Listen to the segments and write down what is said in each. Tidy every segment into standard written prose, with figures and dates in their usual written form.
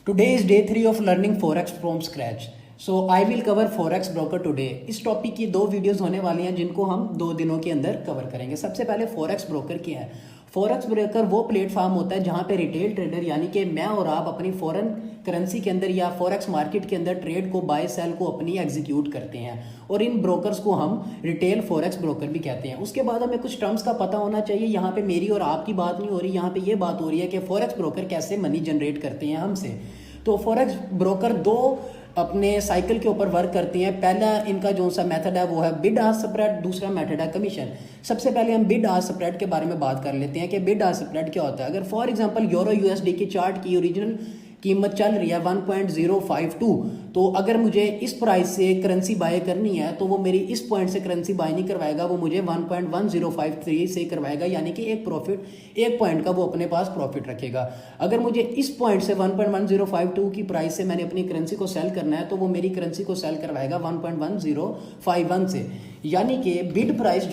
Today is day 3 of learning Forex from scratch. So I will cover Forex broker today. इस topic की दो videos होने वाली हैं जिनको हम 2 दिनों के अंदर कवर करेंगे। सबसे पहले Forex ब्रोकर क्या है। Forex ब्रोकर वो प्लेटफॉर्म होता है जहां पे रिटेल ट्रेडर यानी कि मैं और आप अपनी फॉरेन करेंसी के अंदर या फॉरेक्स मार्केट के अंदर ट्रेड को बाय सेल को अपनी एग्जीक्यूट करते हैं और इन ब्रोकर्स को हम रिटेल फॉरेक्स ब्रोकर भी कहते हैं। उसके बाद हमें कुछ टर्म्स का पता होना चाहिए। यहाँ पे मेरी और आपकी बात नहीं हो रही, यहाँ पे ये बात हो रही है कि फॉरेक्स ब्रोकर कैसे मनी जनरेट करते हैं हमसे। तो फॉरेक्स ब्रोकर दो अपने साइकिल के ऊपर वर्क करती हैं। पहला इनका जो सा मेथड है वो है बिड आस्क स्प्रेड, दूसरा मेथड है कमीशन। सबसे पहले हम बिड आस्क स्प्रेड के बारे में बात कर लेते हैं कि बिड आस्क स्प्रेड क्या होता है। अगर फॉर एग्जांपल यूरो यूएसडी की चार्ट की ओरिजिनल कीमत चल रही है 1.052, तो अगर मुझे इस प्राइस से करेंसी बाय करनी है तो वो मेरी इस पॉइंट से करेंसी बाय नहीं करवाएगा, वो मुझे 1.1053 से करवाएगा, यानी कि एक पॉइंट का वो अपने पास प्रॉफिट रखेगा। अगर मुझे इस पॉइंट से 1.1052 की प्राइस से मैंने अपनी करेंसी को सेल करना है तो वो मेरी करेंसी को सेल करवाएगा 1.1051 से। यानी कि बिड प्राइस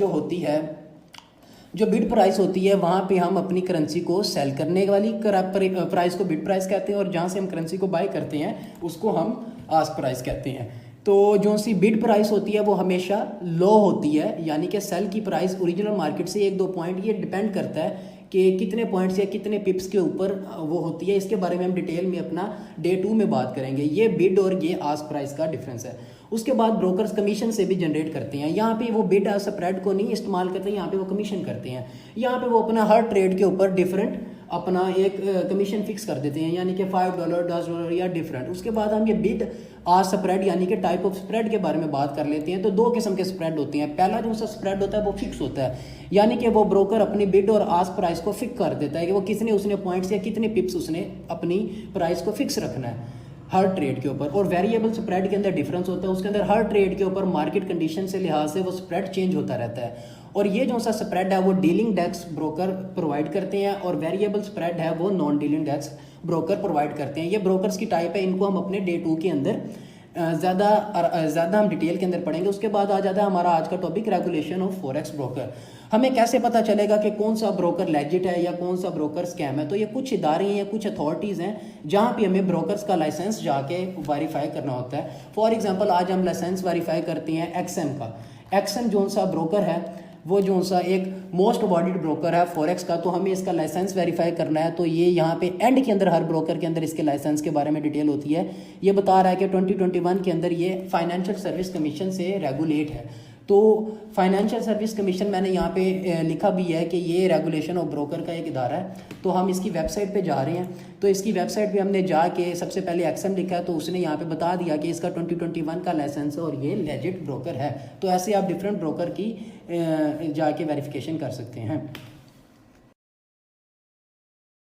जो बिड प्राइस होती है वहाँ पे हम अपनी करेंसी को सेल करने वाली प्राइस को बिड प्राइस कहते हैं और जहाँ से हम करेंसी को बाय करते हैं उसको हम आस्क प्राइस कहते हैं। तो जो सी बिड प्राइस होती है वो हमेशा लो होती है, यानी कि सेल की प्राइस ओरिजिनल मार्केट से 1-2 पॉइंट, ये डिपेंड करता है कि कितने पॉइंट्स या कितने पिप्स के ऊपर वो होती है। इसके बारे में हम डिटेल में अपना डे 2 में बात करेंगे। ये बिड और ये आस्क प्राइस का डिफरेंस है। उसके बाद ब्रोकर्स कमीशन से भी जनरेट करते हैं। यहाँ पे वो बिड आस्क स्प्रेड को नहीं इस्तेमाल करते, यहाँ पे वो कमीशन करते हैं। यहाँ पे वो अपना हर ट्रेड के ऊपर डिफरेंट अपना एक कमीशन फिक्स कर देते हैं, यानी कि $5, $10 या डिफरेंट। उसके बाद हम ये बिड आस्क स्प्रेड यानी कि टाइप ऑफ स्प्रेड के बारे में बात कर लेते हैं। तो 2 किस्म के स्प्रेड होते हैं। पहला जो सा स्प्रेड होता है वो फिक्स होता है, यानी कि वो ब्रोकर अपनी बिड और आस्क प्राइस को फिक्स कर देता है कि वो कितने उसने पॉइंट्स या कितने पिप्स उसने अपनी प्राइस को फिक्स रखना है हर ट्रेड के ऊपर। और वेरिएबल स्प्रेड के अंदर डिफरेंस होता है, उसके अंदर हर ट्रेड के ऊपर मार्केट कंडीशन से लिहाज से वो स्प्रेड चेंज होता रहता है। और ये जो सा स्प्रेड है वो डीलिंग डेस्क ब्रोकर प्रोवाइड करते हैं और वेरिएबल स्प्रेड है वो non dealing desk broker provide करते हैं। ये ब्रोकर्स की टाइप है, इनको हम अपने डे 2 के अंदर ज़्यादा हम डिटेल के अंदर पढ़ेंगे। उसके बाद आ जाता है हमारा आज का topic regulation of forex broker. हमें कैसे पता चलेगा कि कौन सा ब्रोकर लेजिट है या कौन सा ब्रोकर स्कैम है। तो ये कुछ इदारे हैं, कुछ अथॉरिटीज़ हैं जहाँ पे हमें ब्रोकर्स का लाइसेंस जाके वेरीफाई करना होता है। फॉर एग्जांपल आज हम लाइसेंस वेरीफाई करते हैं एक्सएम का। एक्सएम जो सा ब्रोकर है वो जो सा एक मोस्ट अवॉर्डेड ब्रोकर है फॉरेक्स का, तो हमें इसका लाइसेंस वेरीफाई करना है। तो ये यहाँ पे एंड के अंदर हर ब्रोकर के अंदर इसके लाइसेंस के बारे में डिटेल होती है। ये बता रहा है कि 2021 के अंदर ये फाइनेंशियल सर्विस कमीशन से रेगुलेट है। तो फाइनेंशियल सर्विस कमीशन मैंने यहाँ पे लिखा भी है कि ये रेगुलेशन ऑफ ब्रोकर का एक इदारा है। तो हम इसकी वेबसाइट पे जा रहे हैं। तो इसकी वेबसाइट पे हमने जाके सबसे पहले एक्सएम लिखा है, तो उसने यहाँ पे बता दिया कि इसका 2021 का लाइसेंस है और ये लेजिट ब्रोकर है। तो ऐसे आप डिफरेंट ब्रोकर की जाके वेरिफिकेशन कर सकते हैं।